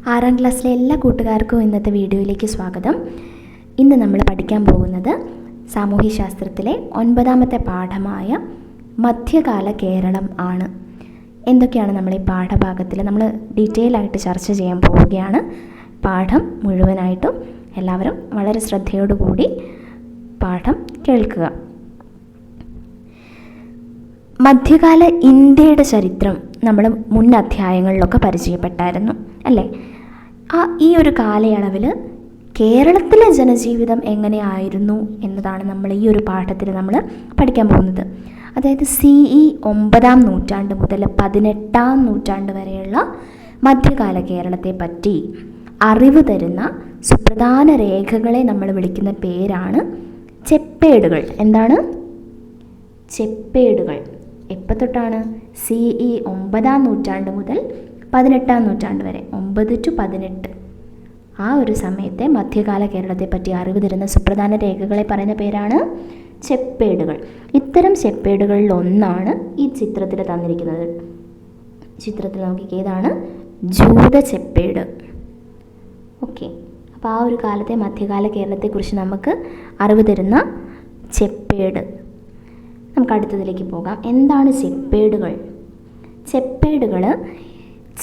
6ാം ക്ലാസ്സിലെ എല്ലാ കൂട്ടുകാർക്കും ഇന്നത്തെ വീഡിയോയിലേക്ക് സ്വാഗതം. ഇന്ന് നമ്മൾ പഠിക്കാൻ പോകുന്നത് സാമൂഹ്യശാസ്ത്രത്തിലെ 9ാമത്തെ പാഠമായ മധ്യകാല കേരളം ആണ്. എന്തൊക്കെയാണ് നമ്മൾ ഈ പാഠഭാഗത്തിൽ നമ്മൾ ഡീറ്റെയിൽ ആയിട്ട് ചർച്ച ചെയ്യാൻ പോവുകയാണ്. പാഠം മുഴുവനായിട്ടും എല്ലാവരും വളരെ ശ്രദ്ധയോടുകൂടി പാഠം കേൾക്കുക. മധ്യകാല ഇന്ത്യയുടെ ചരിത്രം നമ്മൾ മുൻ അധ്യായങ്ങളിലൊക്കെ പരിചയപ്പെട്ടായിരുന്നു അല്ലേ? ഈ ഒരു കാലയളവിൽ കേരളത്തിലെ ജനജീവിതം എങ്ങനെയായിരുന്നു എന്നതാണ് നമ്മൾ ഈ ഒരു പാഠത്തിൽ നമ്മൾ പഠിക്കാൻ പോകുന്നത്. അതായത് CE 9ാം നൂറ്റാണ്ട് മുതൽ 18ാം നൂറ്റാണ്ട് വരെയുള്ള മധ്യകാല കേരളത്തെ പറ്റി അറിവ് തരുന്ന സുപ്രധാന രേഖകളെ നമ്മൾ വിളിക്കുന്ന പേരാണ് ചെപ്പേടുകൾ. എന്താണ്? ചെപ്പേടുകൾ. എപ്പോൾ തൊട്ടാണ്? CE 9ാം നൂറ്റാണ്ട് മുതൽ 18ാം നൂറ്റാണ്ട് വരെ, 9 to 18, ആ ഒരു സമയത്തെ മധ്യകാല കേരളത്തെ പറ്റി അറിവ് തരുന്ന സുപ്രധാന രേഖകളെ പറയുന്ന പേരാണ് ചെപ്പേടുകൾ. ഇത്തരം ചെപ്പേടുകളിൽ ഒന്നാണ് ഈ ചിത്രത്തിൽ തന്നിരിക്കുന്നത്. ചിത്രത്തിൽ നമുക്ക് ഏതാണ്? ജൂത ചെപ്പേട്. ഓക്കെ, അപ്പോൾ ആ ഒരു കാലത്തെ മധ്യകാല കേരളത്തെക്കുറിച്ച് നമുക്ക് അറിവ് തരുന്ന ചെപ്പേട്. നമുക്ക് അടുത്തതിലേക്ക് പോകാം. എന്താണ് ചെപ്പേടുകൾ? ചെപ്പേടുകൾ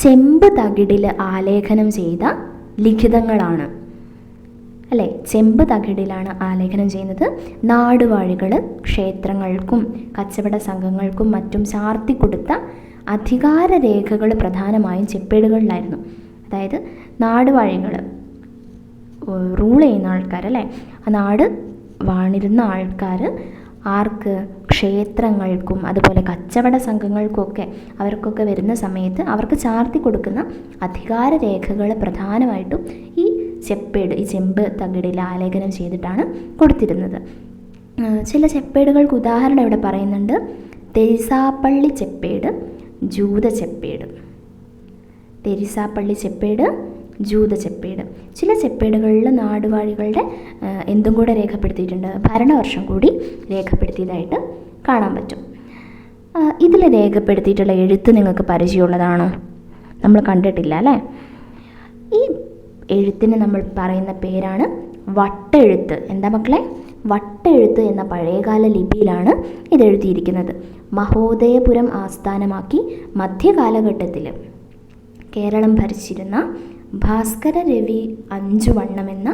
ചെമ്പ് തകിടിൽ ആലേഖനം ചെയ്ത ലിഖിതങ്ങളാണ് അല്ലേ? ചെമ്പ് തകിടിലാണ് ആലേഖനം ചെയ്യുന്നത്. നാടുവാഴികൾ ക്ഷേത്രങ്ങൾക്കും കച്ചവട സംഘങ്ങൾക്കും മറ്റും ചാർത്തി കൊടുത്ത അധികാര രേഖകൾ പ്രധാനമായും ചെപ്പേടുകളിലായിരുന്നു. അതായത് നാടുവാഴികൾ, റൂൾ ചെയ്യുന്ന ആൾക്കാരല്ലേ, ആ നാട് വാണിരുന്ന ആൾക്കാർ ആർക്ക്? ക്ഷേത്രങ്ങൾക്കും അതുപോലെ കച്ചവട സംഘങ്ങൾക്കൊക്കെ അവർക്കൊക്കെ വരുന്ന സമയത്ത് അവർക്ക് ചാർത്തി കൊടുക്കുന്ന അധികാര രേഖകൾ പ്രധാനമായിട്ടും ഈ ചെപ്പേട്, ഈ ചെമ്പ് തകിടിൽ ആലേഖനം ചെയ്തിട്ടാണ് കൊടുത്തിരുന്നത്. ചില ചെപ്പേടുകൾക്ക് ഉദാഹരണം ഇവിടെ പറയുന്നുണ്ട്. തെരിസാപ്പള്ളി ചെപ്പേട്, ജൂത ചെപ്പേട്. തെരിസാപ്പള്ളി ചെപ്പേട്, ജൂത ചെപ്പേട്. ചില ചെപ്പേടുകളിൽ നാടുവാഴികളുടെ എന്തും കൂടെ രേഖപ്പെടുത്തിയിട്ടുണ്ട്, ഭരണവർഷം കൂടി രേഖപ്പെടുത്തിയതായിട്ട് കാണാൻ പറ്റും. ഇതിൽ രേഖപ്പെടുത്തിയിട്ടുള്ള എഴുത്ത് നിങ്ങൾക്ക് പരിചയമുള്ളതാണോ? നമ്മൾ കണ്ടിട്ടില്ല അല്ലേ? ഈ എഴുത്തിന് നമ്മൾ പറയുന്ന പേരാണ് വട്ടെഴുത്ത്. എന്താ മക്കളെ? വട്ടെഴുത്ത് എന്ന പഴയകാല ലിപിയിലാണ് ഇത് എഴുതിയിരിക്കുന്നത്. മഹോദയപുരം ആസ്ഥാനമാക്കി മധ്യകാലഘട്ടത്തിൽ കേരളം ഭരിച്ചിരുന്ന ഭാസ്കര രവി അഞ്ചുവണ്ണം എന്ന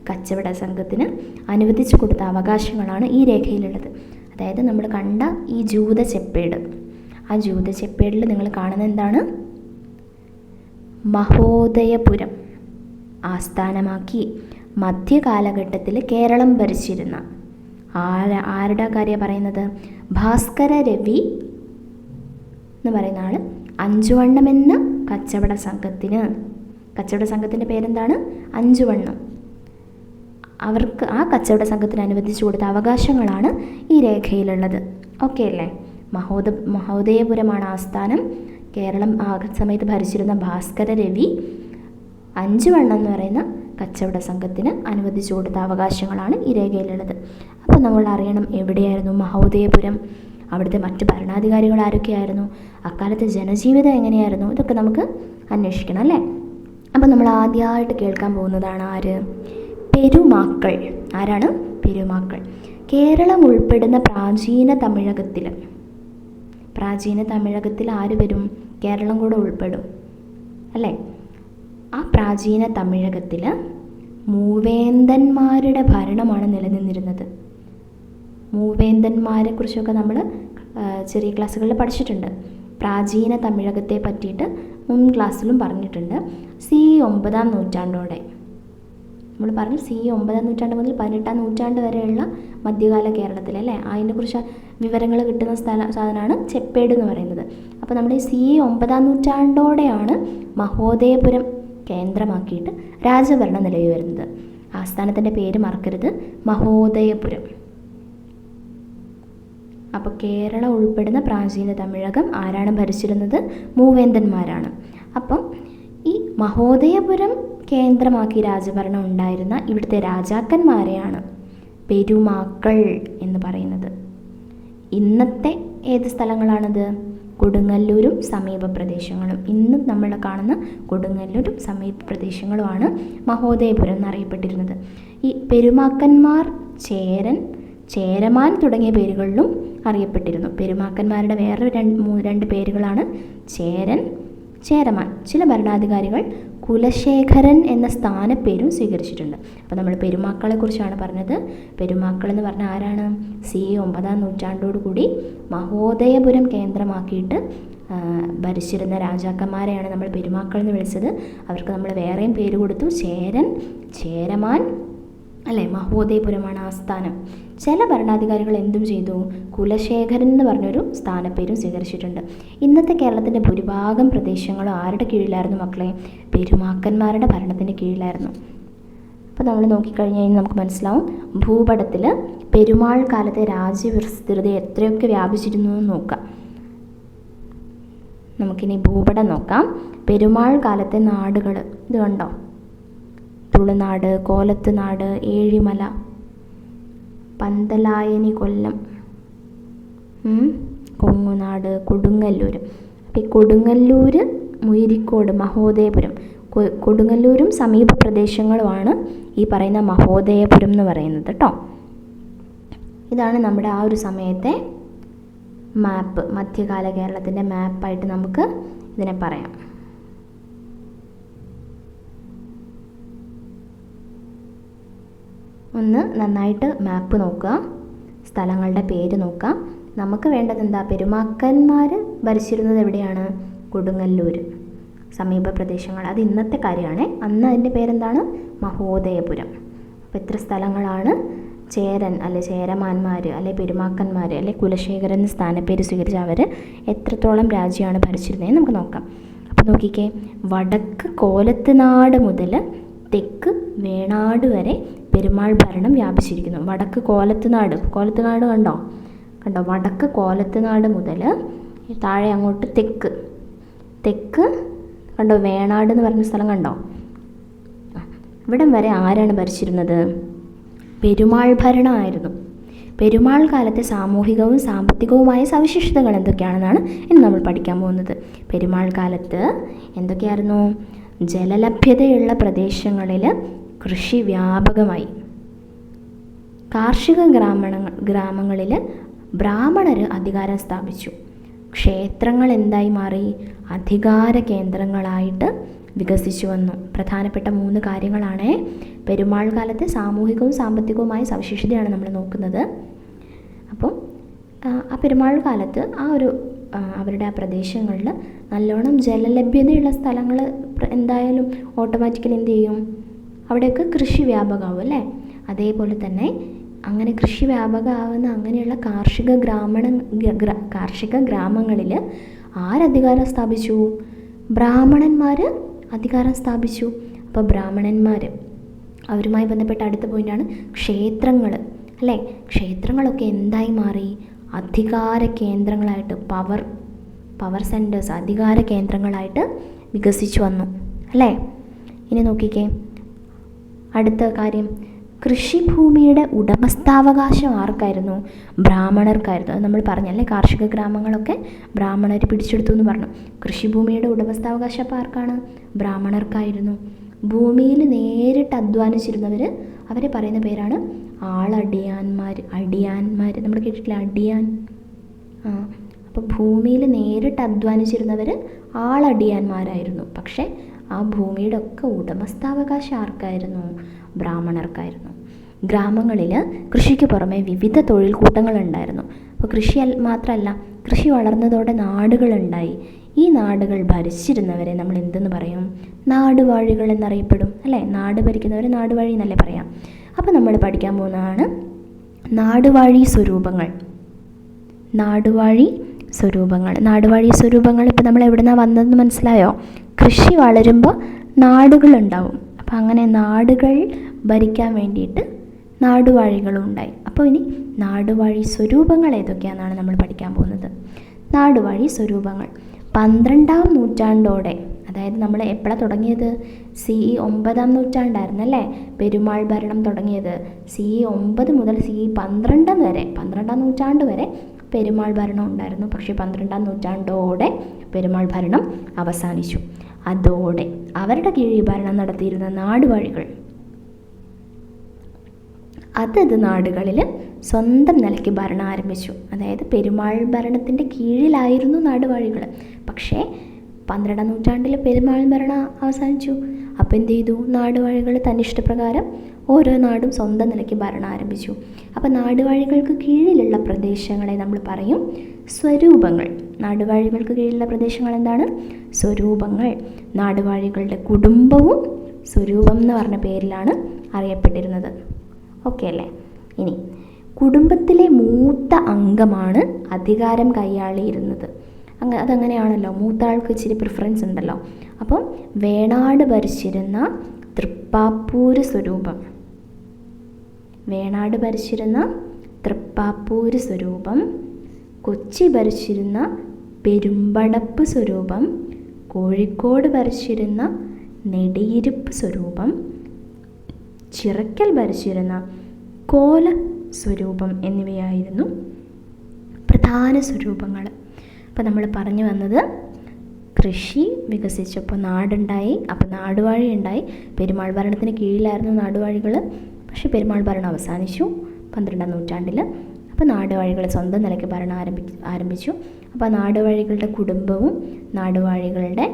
കച്ചവട സംഘത്തിന് അനുവദിച്ചു കൊടുത്ത അവകാശങ്ങളാണ് ഈ രേഖയിലുള്ളത്. അതായത് നമ്മൾ കണ്ട ഈ ജൂത ചെപ്പേട്, ആ ജൂത ചെപ്പേടിൽ നിങ്ങൾ കാണുന്നത് എന്താണ്? മഹോദയപുരം ആസ്ഥാനമാക്കി മധ്യകാലഘട്ടത്തിൽ കേരളം ഭരിച്ചിരുന്ന ആരുടെ കാര്യം പറയുന്നത്? ഭാസ്കര രവി എന്ന് പറയുന്ന ആൾ അഞ്ചുവണ്ണം എന്ന കച്ചവട സംഘത്തിൻ്റെ പേരെന്താണ്? അഞ്ചുവണ്ണം. അവർക്ക് ആ കച്ചവട സംഘത്തിന് അനുവദിച്ചു കൊടുത്ത അവകാശങ്ങളാണ് ഈ രേഖയിലുള്ളത്. ഓക്കെ അല്ലേ? മഹോദയപുരമാണ് ആസ്ഥാനം. കേരളം ആ സമയത്ത് ഭരിച്ചിരുന്ന ഭാസ്കര രവി അഞ്ചുവണ്ണം എന്ന് പറയുന്ന കച്ചവട സംഘത്തിന് അനുവദിച്ചു കൊടുത്ത അവകാശങ്ങളാണ് ഈ രേഖയിലുള്ളത്. അപ്പോൾ നമ്മൾ അറിയണം, എവിടെയായിരുന്നു മഹോദയപുരം? അവിടുത്തെ മറ്റ് ഭരണാധികാരികൾ ആരൊക്കെയായിരുന്നു? അക്കാലത്തെ ജനജീവിതം എങ്ങനെയായിരുന്നു? ഇതൊക്കെ നമുക്ക് അന്വേഷിക്കണം അല്ലേ? അപ്പോൾ നമ്മൾ ആദ്യമായിട്ട് കേൾക്കാൻ പോകുന്നതാണ് ആര്? പെരുമാക്കൾ. ആരാണ്? പെരുമാക്കൾ. കേരളം ഉൾപ്പെടുന്ന പ്രാചീന തമിഴകത്തിൽ ആര് വരും? കേരളം കൂടെ ഉൾപ്പെടും അല്ലേ? ആ പ്രാചീന തമിഴകത്തിൽ മൂവേന്തന്മാരുടെ ഭരണമാണ് നിലനിന്നിരുന്നത്. മൂവേന്തന്മാരെ കുറിച്ചൊക്കെ നമ്മൾ ചെറിയ ക്ലാസ്സുകളിൽ പഠിച്ചിട്ടുണ്ട്. പ്രാചീന തമിഴകത്തെ പറ്റിയിട്ട് മുൻ ക്ലാസ്സിലും പറഞ്ഞിട്ടുണ്ട്. CE 9ാം നൂറ്റാണ്ടോടെ നമ്മൾ പറഞ്ഞു, CE 9ാം നൂറ്റാണ്ട് മുതൽ 18ാം നൂറ്റാണ്ട് വരെയുള്ള മധ്യകാല കേരളത്തിൽ അല്ലേ, അതിനെക്കുറിച്ച് വിവരങ്ങൾ കിട്ടുന്ന സാധനമാണ് ചെപ്പേട് എന്ന് പറയുന്നത്. അപ്പോൾ നമ്മൾ ഈ CE 9ാം നൂറ്റാണ്ടോടെയാണ് മഹോദയപുരം കേന്ദ്രമാക്കിയിട്ട് രാജഭരണം നിലവിൽ വരുന്നത്. ആസ്ഥാനത്തിൻ്റെ പേര് മറക്കരുത്, മഹോദയപുരം. അപ്പോൾ കേരളം ഉൾപ്പെടുന്ന പ്രാചീന തമിഴകം ആരാണ് ഭരിച്ചിരുന്നത്? മൂവേന്തന്മാരാണ്. അപ്പം ഈ മഹോദയപുരം കേന്ദ്രമാക്കി രാജഭരണം ഉണ്ടായിരുന്ന ഇവിടുത്തെ രാജാക്കന്മാരെയാണ് പെരുമാക്കൾ എന്ന് പറയുന്നത്. ഇന്നത്തെ ഏത് സ്ഥലങ്ങളാണത്? കൊടുങ്ങല്ലൂരും സമീപ പ്രദേശങ്ങളും. ഇന്ന് നമ്മൾ കാണുന്ന കൊടുങ്ങല്ലൂരും സമീപ പ്രദേശങ്ങളുമാണ് മഹോദയപുരം എന്നറിയപ്പെട്ടിരുന്നത്. ഈ പെരുമാക്കന്മാർ ചേരൻ, ചേരമാൻ തുടങ്ങിയ പേരുകളിലും അറിയപ്പെട്ടിരുന്നു. പെരുമാക്കന്മാരുടെ വേറെ രണ്ട് പേരുകളാണ് ചേരൻ, ചേരമാൻ. ചില ഭരണാധികാരികൾ കുലശേഖരൻ എന്ന സ്ഥാനപ്പേരും സ്വീകരിച്ചിട്ടുണ്ട്. അപ്പോൾ നമ്മൾ പെരുമാക്കളെ കുറിച്ചാണ് പറഞ്ഞത്. പെരുമാക്കൾ എന്ന് പറഞ്ഞാൽ ആരാണ്? CE 9-ാം നൂറ്റാണ്ടോടുകൂടി മഹോദയപുരം കേന്ദ്രമാക്കിയിട്ട് ഭരിച്ചിരുന്ന രാജാക്കന്മാരെയാണ് നമ്മൾ പെരുമാക്കൾ എന്ന് വിളിച്ചത്. അവർക്ക് നമ്മൾ വേറെയും പേര് കൊടുത്തു, ചേരൻ, ചേരമാൻ, അല്ലേ? മഹോദയപുരമാണ് ആസ്ഥാനം. ചില ഭരണാധികാരികൾ എന്തും ചെയ്തു? കുലശേഖരൻ എന്ന് പറഞ്ഞൊരു സ്ഥാനപ്പേരും സ്വീകരിച്ചിട്ടുണ്ട്. ഇന്നത്തെ കേരളത്തിൻ്റെ ഭൂരിഭാഗം പ്രദേശങ്ങളും ആരുടെ കീഴിലായിരുന്നു മക്കളെ? പെരുമാക്കന്മാരുടെ ഭരണത്തിൻ്റെ കീഴിലായിരുന്നു. അപ്പോൾ നമ്മൾ നോക്കിക്കഴിഞ്ഞാൽ നമുക്ക് മനസ്സിലാവും ഭൂപടത്തിൽ പെരുമാൾ കാലത്തെ രാജ്യവിസ്തൃതി എത്രയൊക്കെ വ്യാപിച്ചിരുന്നു എന്ന് നോക്കാം. നമുക്കിനി ഭൂപടം നോക്കാം. പെരുമാൾ കാലത്തെ നാടുകൾ ഇത് കണ്ടോ? തുളുനാട്, കോലത്തുനാട്, ഏഴിമല, പന്തലായനി, കൊല്ലം, കൊങ്ങുനാട്, കൊടുങ്ങല്ലൂർ. അപ്പോൾ ഈ കൊടുങ്ങല്ലൂർ, മുയിരിക്കോട്, മഹോദയപുരം, കൊടുങ്ങല്ലൂരും സമീപ പ്രദേശങ്ങളുമാണ് ഈ പറയുന്ന മഹോദയപുരം എന്ന് പറയുന്നത് കേട്ടോ. ഇതാണ് നമ്മുടെ ആ ഒരു സമയത്തെ മാപ്പ്, മധ്യകാല കേരളത്തിൻ്റെ മാപ്പായിട്ട് നമുക്ക് ഇതിനെ പറയാം. ഒന്ന് നന്നായിട്ട് മാപ്പ് നോക്കുക, സ്ഥലങ്ങളുടെ പേര് നോക്കുക. നമുക്ക് വേണ്ടത് എന്താ? പെരുമാക്കന്മാർ ഭരിച്ചിരുന്നത് എവിടെയാണ്? കൊടുങ്ങല്ലൂർ, സമീപ പ്രദേശങ്ങൾ. അത് ഇന്നത്തെ കാര്യമാണ്. അന്ന് അതിൻ്റെ പേരെന്താണ്? മഹോദയപുരം. അപ്പോൾ എത്ര സ്ഥലങ്ങളാണ് ചേരൻ അല്ലെ ചേരമാന്മാർ അല്ലെ പെരുമാക്കന്മാർ അല്ലെ കുലശേഖരൻ സ്ഥാനപ്പേര് സ്വീകരിച്ച അവർ എത്രത്തോളം രാജ്യമാണ് ഭരിച്ചിരുന്നതെന്ന് നമുക്ക് നോക്കാം. അപ്പോൾ നോക്കിക്കേ, വടക്ക് കോലത്തുനാട് മുതൽ തെക്ക് വേണാട് വരെ പെരുമാൾ ഭരണം വ്യാപിച്ചിരിക്കുന്നു. വടക്ക് കോലത്തുനാട്, കോലത്തുനാട് കണ്ടോ? വടക്ക് കോലത്തുനാട് മുതൽ താഴെ അങ്ങോട്ട് തെക്ക് കണ്ടോ? വേണാട് എന്ന് പറഞ്ഞ സ്ഥലം കണ്ടോ? ഇവിടം വരെ ആരാണ് ഭരിച്ചിരുന്നത്? പെരുമാൾ ഭരണമായിരുന്നു. പെരുമാൾ കാലത്തെ സാമൂഹികവും സാമ്പത്തികവുമായ സവിശേഷതകൾ എന്തൊക്കെയാണെന്നാണ് ഇന്ന് നമ്മൾ പഠിക്കാൻ പോകുന്നത്. പെരുമാൾ കാലത്ത് എന്തൊക്കെയായിരുന്നു? ജലലഭ്യതയുള്ള പ്രദേശങ്ങളിൽ കൃഷി വ്യാപകമായി. കാർഷിക ഗ്രാമങ്ങളിൽ ബ്രാഹ്മണർ അധികാരം സ്ഥാപിച്ചു. ക്ഷേത്രങ്ങൾ എന്തായി മാറി? അധികാര കേന്ദ്രങ്ങളായിട്ട് വികസിച്ചു വന്നു. പ്രധാനപ്പെട്ട 3 കാര്യങ്ങളാണ് പെരുമാൾ കാലത്തെ സാമൂഹികവും സാമ്പത്തികവുമായ സവിശേഷതയാണ് നമ്മൾ നോക്കുന്നത്. അപ്പോൾ ആ പെരുമാൾ കാലത്ത് അവരുടെ ആ പ്രദേശങ്ങളിൽ നല്ലോണം ജലലഭ്യതയുള്ള സ്ഥലങ്ങൾ എന്തായാലും ഓട്ടോമാറ്റിക്കലി എന്ത് ചെയ്യും? അവിടെയൊക്കെ കൃഷി വ്യാപകമാവും അല്ലേ? അതേപോലെ തന്നെ അങ്ങനെ കൃഷി വ്യാപകമാവുന്ന അങ്ങനെയുള്ള കാർഷിക ഗ്രാമങ്ങളിൽ ആരധികാരം സ്ഥാപിച്ചു? ബ്രാഹ്മണന്മാർ അധികാരം സ്ഥാപിച്ചു. അപ്പോൾ ബ്രാഹ്മണന്മാർ, അവരുമായി ബന്ധപ്പെട്ട അടുത്ത പോയിൻ്റാണ് ക്ഷേത്രങ്ങൾ അല്ലേ? ക്ഷേത്രങ്ങളൊക്കെ എന്തായി മാറി? അധികാര കേന്ദ്രങ്ങളായിട്ട്, പവർ സെൻറ്റേഴ്സ്, അധികാര കേന്ദ്രങ്ങളായിട്ട് വികസിച്ചു വന്നു അല്ലേ? ഇനി നോക്കിക്കേ, അടുത്ത കാര്യം, കൃഷിഭൂമിയുടെ ഉടമസ്ഥാവകാശം ആർക്കായിരുന്നു? ബ്രാഹ്മണർക്കായിരുന്നു. അത് നമ്മൾ പറഞ്ഞല്ലേ, കാർഷിക ഗ്രാമങ്ങളൊക്കെ ബ്രാഹ്മണർ പിടിച്ചെടുത്തു എന്ന് പറഞ്ഞു. കൃഷിഭൂമിയുടെ ഉടമസ്ഥാവകാശം അപ്പോൾ ആർക്കാണ്? ബ്രാഹ്മണർക്കായിരുന്നു. ഭൂമിയിൽ നേരിട്ട് അധ്വാനിച്ചിരുന്നവർ, അവരെ പറയുന്ന പേരാണ് അടിയാന്മാർ. നമ്മൾ കേട്ടിട്ടില്ല അടിയാൻ? അപ്പോൾ ഭൂമിയിൽ നേരിട്ട് അധ്വാനിച്ചിരുന്നവർ അടിയാന്മാരായിരുന്നു. പക്ഷേ ആ ഭൂമിയുടെ ഒക്കെ ഉടമസ്ഥാവകാശം ആർക്കായിരുന്നു? ബ്രാഹ്മണർക്കായിരുന്നു. ഗ്രാമങ്ങളിൽ കൃഷിക്ക് പുറമെ വിവിധ തൊഴിൽ കൂട്ടങ്ങളുണ്ടായിരുന്നു. അപ്പോൾ കൃഷി മാത്രമല്ല, കൃഷി വളർന്നതോടെ നാടുകളുണ്ടായി. ഈ നാടുകൾ ഭരിച്ചിരുന്നവരെ നമ്മൾ എന്തെന്ന് പറയും? നാടുവാഴികൾ എന്നറിയപ്പെടും അല്ലേ? നാട് ഭരിക്കുന്നവരെ നാടുവാഴി എന്നല്ലേ പറയാം. അപ്പോൾ നമ്മൾ പഠിക്കാൻ പോകുന്നതാണ് നാടുവാഴി സ്വരൂപങ്ങൾ. നാടുവാഴി സ്വരൂപങ്ങൾ ഇപ്പോൾ നമ്മൾ എവിടെ നിന്നാണ് വന്നതെന്ന് മനസ്സിലായോ? കൃഷി വളരുമ്പോൾ നാടുകളുണ്ടാവും. അപ്പോൾ അങ്ങനെ നാടുകൾ ഭരിക്കാൻ വേണ്ടിയിട്ട് നാടുവാഴികളും ഉണ്ടായി. അപ്പോൾ ഇനി നാടുവാഴി സ്വരൂപങ്ങൾ ഏതൊക്കെയാണെന്നാണ് നമ്മൾ പഠിക്കാൻ പോകുന്നത്. നാടുവാഴി സ്വരൂപങ്ങൾ 12-ാം നൂറ്റാണ്ടോടെ, അതായത് നമ്മൾ എപ്പോഴാണ് തുടങ്ങിയത്? CE 9-ാം നൂറ്റാണ്ടായിരുന്നല്ലേ പെരുമാൾ ഭരണം തുടങ്ങിയത്. CE 9 മുതൽ CE 12 വരെ, 12-ാം നൂറ്റാണ്ട് വരെ പെരുമാൾ ഭരണം ഉണ്ടായിരുന്നു. പക്ഷേ 12-ാം നൂറ്റാണ്ടോടെ പെരുമാൾ ഭരണം അവസാനിച്ചു. അതോടെ അവരുടെ കീഴിൽ ഭരണം നടത്തിയിരുന്ന നാടുവാഴികൾ അതത് നാടുകളിൽ സ്വന്തം നിലയ്ക്ക് ഭരണം ആരംഭിച്ചു. അതായത് പെരുമാൾ ഭരണത്തിൻ്റെ കീഴിലായിരുന്നു നാടുവാഴികൾ. പക്ഷേ 12-ാം നൂറ്റാണ്ടിൽ പെരുമാൾ ഭരണം അവസാനിച്ചു. അപ്പോൾ എന്ത് ചെയ്തു? നാടുവാഴികൾ തന്നിഷ്ടപ്രകാരം ഓരോ നാടും സ്വന്തം നിലയ്ക്ക് ഭരണം ആരംഭിച്ചു. അപ്പോൾ നാടുവാഴികൾക്ക് കീഴിലുള്ള പ്രദേശങ്ങളെ നമ്മൾ പറയും സ്വരൂപങ്ങൾ. നാടുവാഴികൾക്ക് കീഴിലുള്ള പ്രദേശങ്ങൾ എന്താണ്? സ്വരൂപങ്ങൾ. നാടുവാഴികളുടെ കുടുംബവും സ്വരൂപം എന്ന് പറഞ്ഞ പേരിലാണ് അറിയപ്പെട്ടിരുന്നത്. ഓക്കെ അല്ലേ? ഇനി കുടുംബത്തിലെ മൂത്ത അംഗമാണ് അധികാരം കൈയാളിയിരുന്നത്. അതങ്ങനെയാണല്ലോ, മൂത്ത ആൾക്ക് ഇച്ചിരി പ്രിഫറൻസ് ഉണ്ടല്ലോ. അപ്പം വേണാട് ഭരിച്ചിരുന്ന തൃപ്പാപ്പൂര് സ്വരൂപം, വേണാട് ഭരിച്ചിരുന്ന തൃപ്പാപ്പൂര് സ്വരൂപം, കൊച്ചി ഭരിച്ചിരുന്ന പെരുമ്പടപ്പ് സ്വരൂപം, കോഴിക്കോട് ഭരിച്ചിരുന്ന നെടിയിരുപ്പ് സ്വരൂപം, ചിറക്കൽ ഭരിച്ചിരുന്ന കോല സ്വരൂപം എന്നിവയായിരുന്നു പ്രധാന സ്വരൂപങ്ങൾ. അപ്പോൾ നമ്മൾ പറഞ്ഞു വന്നത് കൃഷി വികസിച്ചപ്പോൾ നാടുണ്ടായി, അപ്പോൾ നാടുവാഴി ഉണ്ടായി. പെരുമാൾ ഭരണത്തിന് കീഴിലായിരുന്നു നാടുവാഴികൾ. പക്ഷേ പെരുമാൾ ഭരണം അവസാനിച്ചു 12-ാം നൂറ്റാണ്ടിൽ. അപ്പോൾ നാടുവാഴികൾ സ്വന്തം നിലയ്ക്ക് ഭരണം ആരംഭിച്ചു. അപ്പോൾ നാടുവാഴികളുടെ കുടുംബവും നാടുവാഴികളുടെ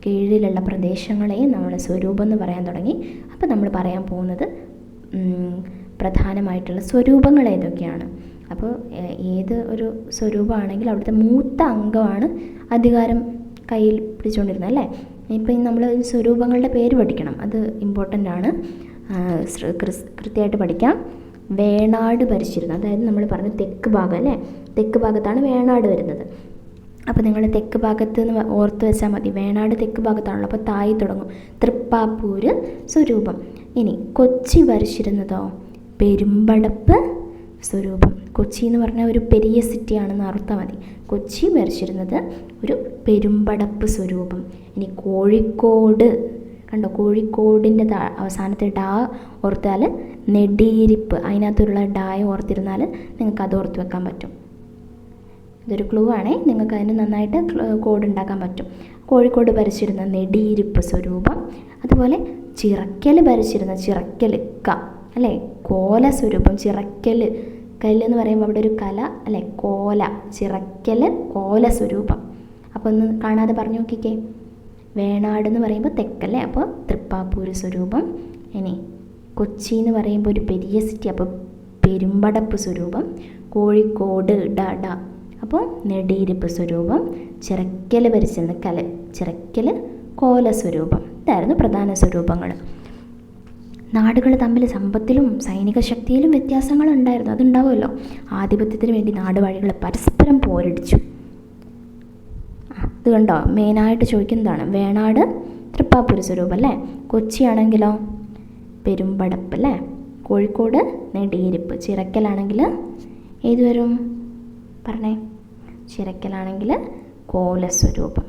കീഴിലുള്ള പ്രദേശങ്ങളെയും നമ്മൾ സ്വരൂപം എന്ന് പറയാൻ തുടങ്ങി. അപ്പോൾ നമ്മൾ പറയാൻ പോകുന്നത് പ്രധാനമായിട്ടുള്ള സ്വരൂപങ്ങൾ ഏതൊക്കെയാണ്. അപ്പോൾ ഏത് ഒരു സ്വരൂപമാണെങ്കിൽ അവിടുത്തെ മൂത്ത അംഗമാണ് അധികാരം കയ്യിൽ പിടിച്ചുകൊണ്ടിരുന്നത് അല്ലേ. ഇപ്പം നമ്മൾ സ്വരൂപങ്ങളുടെ പേര് പഠിക്കണം, അത് ഇമ്പോർട്ടൻ്റ് ആണ്, കൃത്യമായിട്ട് പഠിക്കാം. വേണാട് ഭരിച്ചിരുന്നു, അതായത് നമ്മൾ പറഞ്ഞ തെക്ക് ഭാഗം അല്ലേ, തെക്ക് ഭാഗത്താണ് വേണാട് വരുന്നത്. അപ്പോൾ നിങ്ങൾ തെക്ക് ഭാഗത്ത് നിന്ന് ഓർത്ത് വെച്ചാൽ മതി. വേണാട് തെക്ക് ഭാഗത്താണല്ലോ, അപ്പോൾ തായി തുടങ്ങും. തൃപ്പാപ്പൂര് സ്വരൂപം. ഇനി കൊച്ചി ഭരിച്ചിരുന്നതോ പെരുമ്പടപ്പ് സ്വരൂപം. കൊച്ചി എന്ന് പറഞ്ഞാൽ ഒരു പെരിയ സിറ്റിയാണെന്ന് ഓർത്താൽ മതി. കൊച്ചി ഭരിച്ചിരുന്നത് ഒരു പെരുമ്പടപ്പ് സ്വരൂപം. ഇനി കോഴിക്കോട് കണ്ടോ, കോഴിക്കോടിൻ്റെ അവസാനത്തെ ഡാ ഓർത്താൽ നെടിയിരിപ്പ്, അതിനകത്തുള്ള ഡായ ഓർത്തിരുന്നാൽ നിങ്ങൾക്ക് അത് ഓർത്ത് വെക്കാൻ പറ്റും. ഇതൊരു ക്ലൂ ആണേ, നിങ്ങൾക്ക് അതിന് നന്നായിട്ട് കോഡ് ഉണ്ടാക്കാൻ പറ്റും. കോഴിക്കോട് ഭരിച്ചിരുന്ന നെടിയിരിപ്പ് സ്വരൂപം. അതുപോലെ ചിറക്കൽ ഭരിച്ചിരുന്ന ചിറക്കൽ അല്ലേ, കോല സ്വരൂപം. ചിറക്കൽ കല്ല് എന്ന് പറയുമ്പോൾ അവിടെ ഒരു കല അല്ലേ, കോല. ചിറക്കൽ കോല സ്വരൂപം. അപ്പോൾ ഒന്ന് കാണാതെ പറഞ്ഞു നോക്കിക്കേ. വേണാട് എന്ന് പറയുമ്പോൾ തെക്കല്ലേ, അപ്പോൾ തൃപ്പാപ്പൂര് സ്വരൂപം. ഇനി കൊച്ചി എന്ന് പറയുമ്പോൾ ഒരു പെരിയ സിറ്റി, അപ്പോൾ പെരുമ്പടപ്പ് സ്വരൂപം. കോഴിക്കോട് ഡ അപ്പോൾ നെടിയിരിപ്പ് സ്വരൂപം. ചിറക്കൽ ഭരിച്ചിരുന്ന ചിറക്കൽ കോല സ്വരൂപം. ഇതായിരുന്നു പ്രധാന സ്വരൂപങ്ങൾ. നാടുകൾ തമ്മിൽ സമ്പത്തിലും സൈനിക ശക്തിയിലും വ്യത്യാസങ്ങളുണ്ടായിരുന്നു, അതുണ്ടാവുമല്ലോ. ആധിപത്യത്തിന് വേണ്ടി നാടുവാഴികൾ പരസ്പരം പോരടിച്ചു. ഇത് കണ്ടോ, മെയിനായിട്ട് ചോദിക്കുന്നതാണ്. വേണാട് തൃപ്പാപ്പൂര് സ്വരൂപം അല്ലേ, കൊച്ചിയാണെങ്കിലോ പെരുമ്പടപ്പ് അല്ലേ, കോഴിക്കോട് നെടിയിരിപ്പ്, ചിറക്കലാണെങ്കിൽ ഏത് വരും പറഞ്ഞേ, ചിറക്കലാണെങ്കിൽ കോലസ്വരൂപം.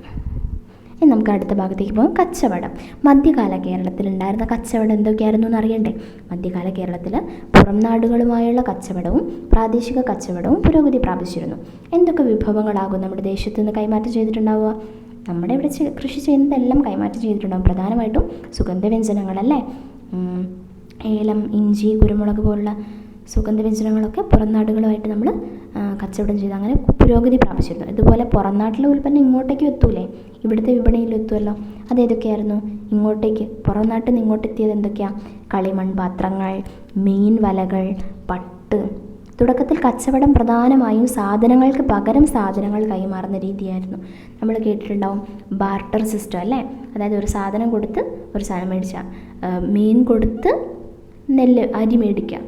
ഇനി നമുക്ക് അടുത്ത ഭാഗത്തേക്ക് പോകാം. കച്ചവടം. മധ്യകാല കേരളത്തിലുണ്ടായിരുന്ന കച്ചവടം എന്തൊക്കെയായിരുന്നു എന്ന് അറിയണ്ടേ. മധ്യകാല കേരളത്തിൽ പുറം നാടുകളുമായുള്ള കച്ചവടവും പ്രാദേശിക കച്ചവടവും പുരോഗതി പ്രാപിച്ചിരുന്നു. എന്തൊക്കെ വിഭവങ്ങളാകും നമ്മുടെ ദേശത്ത് നിന്ന് കൈമാറ്റം ചെയ്തിട്ടുണ്ടാവുക? നമ്മുടെ ഇവിടെ കൃഷി ചെയ്യുന്നതെല്ലാം കൈമാറ്റം ചെയ്തിട്ടുണ്ടാകും. പ്രധാനമായിട്ടും സുഗന്ധവ്യഞ്ജനങ്ങളല്ലേ, ഏലം, ഇഞ്ചി, കുരുമുളക് പോലുള്ള സുഗന്ധവ്യഞ്ജനങ്ങളൊക്കെ പുറം നാടുകളുമായിട്ട് നമ്മൾ കച്ചവടം ചെയ്ത് അങ്ങനെ പുരോഗതി പ്രാപിച്ചിരുന്നു. ഇതുപോലെ പുറം നാട്ടിലെ ഉൽപ്പന്നം ഇങ്ങോട്ടേക്ക് എത്തൂലേ, ഇവിടുത്തെ വിപണിയിൽ എത്തുമല്ലോ. അതേതൊക്കെയായിരുന്നു ഇങ്ങോട്ടേക്ക്, പുറം നാട്ടിൽ നിന്ന് ഇങ്ങോട്ട് എത്തിയത് എന്തൊക്കെയാണ്? കളിമൺ പാത്രങ്ങൾ, മീൻ വലകൾ, പട്ട്. തുടക്കത്തിൽ കച്ചവടം പ്രധാനമായും സാധനങ്ങൾക്ക് പകരം സാധനങ്ങൾ കൈമാറുന്ന രീതിയായിരുന്നു. നമ്മൾ കേട്ടിട്ടുണ്ടാവും ബാർട്ടർ സിസ്റ്റം അല്ലേ, അതായത് ഒരു സാധനം കൊടുത്ത് ഒരു സാധനം മേടിക്കുക, മീൻ കൊടുത്ത് നെല്ല് അരി മേടിക്കുക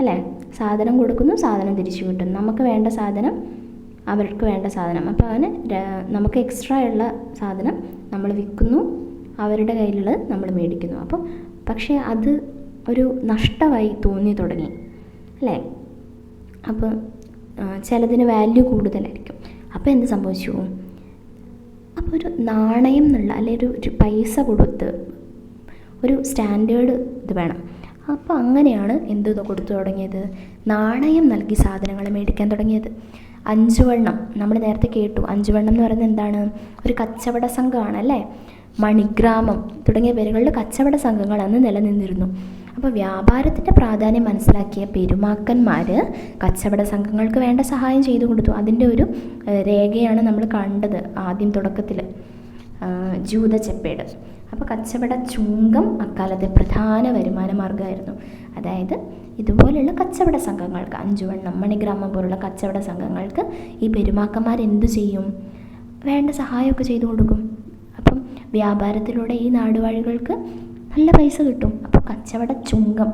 അല്ലേ. സാധനം കൊടുക്കുന്നു, സാധനം തിരിച്ചു കിട്ടുന്നു. നമുക്ക് വേണ്ട സാധനം അവർക്ക് വേണ്ട സാധനം. അപ്പോൾ അങ്ങനെ നമുക്ക് എക്സ്ട്രാ ഉള്ള സാധനം നമ്മൾ വിൽക്കുന്നു, അവരുടെ കയ്യിലുള്ളത് നമ്മൾ മേടിക്കുന്നു. അപ്പോൾ പക്ഷേ അത് ഒരു നഷ്ടമായി തോന്നി തുടങ്ങി അല്ലേ. അപ്പോൾ ചിലതിന് വാല്യൂ കൂടുതലായിരിക്കും. അപ്പോൾ എന്ത് സംഭവിച്ചു? അപ്പോൾ ഒരു നാണയം എന്നുള്ള അല്ലെങ്കിൽ ഒരു പൈസ കൊടുത്ത് ഒരു സ്റ്റാൻഡേർഡ് ഇത് വേണം. അപ്പോൾ അങ്ങനെയാണ് എന്ത് കൊടുത്തു തുടങ്ങിയത്? നാണയം നൽകി സാധനങ്ങൾ മേടിക്കാൻ തുടങ്ങിയത്. അഞ്ചുവണ്ണം നമ്മൾ നേരത്തെ കേട്ടു. അഞ്ചുവണ്ണം എന്ന് പറയുന്നത് എന്താണ്? ഒരു കച്ചവട സംഘമാണ് അല്ലേ. മണിഗ്രാമം തുടങ്ങിയ പേരുകളിൽ കച്ചവട സംഘങ്ങൾ അന്ന് നിലനിന്നിരുന്നു. അപ്പോൾ വ്യാപാരത്തിൻ്റെ പ്രാധാന്യം മനസ്സിലാക്കിയ പെരുമാക്കന്മാർ കച്ചവട സംഘങ്ങൾക്ക് വേണ്ട സഹായം ചെയ്തു കൊടുത്തു. അതിൻ്റെ ഒരു രേഖയാണ് നമ്മൾ കണ്ടത് ആദ്യം തുടക്കത്തിൽ, ജൂതച്ചെപ്പേട്. അപ്പോൾ കച്ചവട ചുങ്കം അക്കാലത്തെ പ്രധാന വരുമാന മാർഗ്ഗമായിരുന്നു. അതായത് ഇതുപോലെയുള്ള കച്ചവട സംഘങ്ങൾക്ക്, അഞ്ചുവണ്ണം, മണിഗ്രാമം പോലുള്ള കച്ചവട സംഘങ്ങൾക്ക് ഈ പെരുമാക്കന്മാർ എന്തു ചെയ്യും? വേണ്ട സഹായമൊക്കെ ചെയ്തു കൊടുക്കും. അപ്പം വ്യാപാരത്തിലൂടെ ഈ നാടുവാഴികൾക്ക് നല്ല പൈസ കിട്ടും. അപ്പോൾ കച്ചവട ചുങ്കം,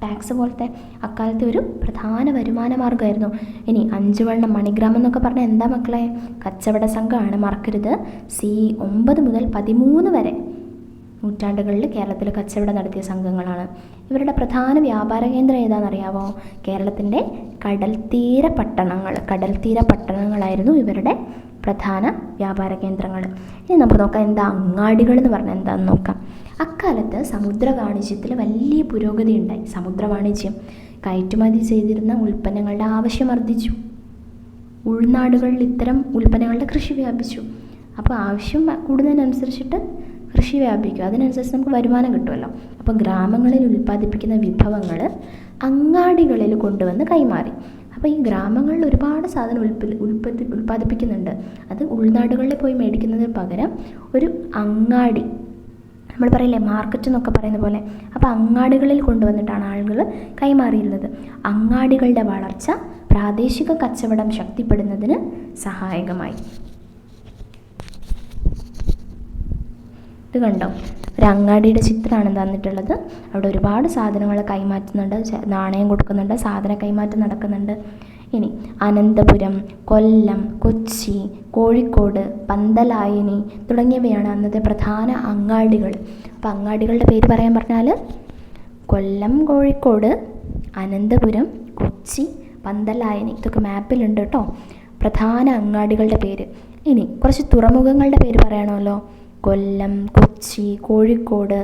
ടാക്സ് പോലത്തെ അക്കാലത്തെ ഒരു പ്രധാന വരുമാന മാർഗ്ഗമായിരുന്നു. ഇനി അഞ്ചുവണ്ണം, മണിഗ്രാമം എന്നൊക്കെ പറഞ്ഞാൽ എന്താ മക്കളെ? കച്ചവട സംഘമാണ്, മറക്കരുത്. CE 9 മുതൽ 13 വരെ നൂറ്റാണ്ടുകളിൽ കേരളത്തിൽ കച്ചവടം നടത്തിയ സംഘങ്ങളാണ്. ഇവരുടെ പ്രധാന വ്യാപാര കേന്ദ്രം ഏതാണെന്നറിയാമോ? കേരളത്തിൻ്റെ കടൽത്തീര പട്ടണങ്ങളായിരുന്നു ഇവരുടെ പ്രധാന വ്യാപാര കേന്ദ്രങ്ങൾ. ഇനി നമുക്ക് നോക്കാം എന്താ അങ്ങാടികൾ എന്ന് പറഞ്ഞാൽ എന്താണെന്ന് നോക്കാം. അക്കാലത്ത് സമുദ്ര വാണിജ്യത്തിൽ വലിയ പുരോഗതി ഉണ്ടായി. സമുദ്ര വാണിജ്യം കയറ്റുമതി ചെയ്തിരുന്ന ഉൽപ്പന്നങ്ങളുടെ ആവശ്യം വർദ്ധിച്ചു. ഉൾനാടുകളിൽ ഇത്തരം ഉൽപ്പന്നങ്ങളുടെ കൃഷി വ്യാപിച്ചു. അപ്പോൾ ആവശ്യം കൂടുന്നതിനനുസരിച്ചിട്ട് കൃഷി വ്യാപിക്കും, അതിനനുസരിച്ച് നമുക്ക് വരുമാനം കിട്ടുമല്ലോ. അപ്പോൾ ഗ്രാമങ്ങളിൽ ഉൽപ്പാദിപ്പിക്കുന്ന വിഭവങ്ങൾ അങ്ങാടികളിൽ കൊണ്ടുവന്ന് കൈമാറി. അപ്പോൾ ഈ ഗ്രാമങ്ങളിൽ ഒരുപാട് സാധനം ഉൽപ്പാദിപ്പിക്കുന്നുണ്ട്. അത് ഉൾനാടുകളിൽ പോയി മേടിക്കുന്നതിന് പകരം ഒരു അങ്ങാടി, നമ്മൾ പറയില്ലേ മാർക്കറ്റ് എന്നൊക്കെ പറയുന്ന പോലെ, അപ്പോൾ അങ്ങാടികളിൽ കൊണ്ടുവന്നിട്ടാണ് ആളുകൾ കൈമാറിയിരുന്നത്. അങ്ങാടികളുടെ വളർച്ച പ്രാദേശിക കച്ചവടം ശക്തിപ്പെടുന്നതിന് സഹായകമായി. ഇത് കണ്ടോ, ഒരു അങ്ങാടിയുടെ ചിത്രമാണ് തന്നിട്ടുള്ളത്. അവിടെ ഒരുപാട് സാധനങ്ങൾ കൈമാറ്റുന്നുണ്ട്, നാണയം കൊടുക്കുന്നുണ്ട്, സാധന കൈമാറ്റം നടക്കുന്നുണ്ട്. ഇനി അനന്തപുരം, കൊല്ലം, കൊച്ചി, കോഴിക്കോട്, പന്തലായനി തുടങ്ങിയവയാണ് അന്നത്തെ പ്രധാന അങ്ങാടികൾ. അപ്പോൾ അങ്ങാടികളുടെ പേര് പറയാൻ പറഞ്ഞാൽ കൊല്ലം, കോഴിക്കോട്, അനന്തപുരം, കൊച്ചി, പന്തലായനി, ഇതൊക്കെ മാപ്പിലുണ്ട് കേട്ടോ, പ്രധാന അങ്ങാടികളുടെ പേര്. ഇനി കുറച്ച് തുറമുഖങ്ങളുടെ പേര് പറയണമല്ലോ. കൊല്ലം, കൊച്ചി, കോഴിക്കോട്,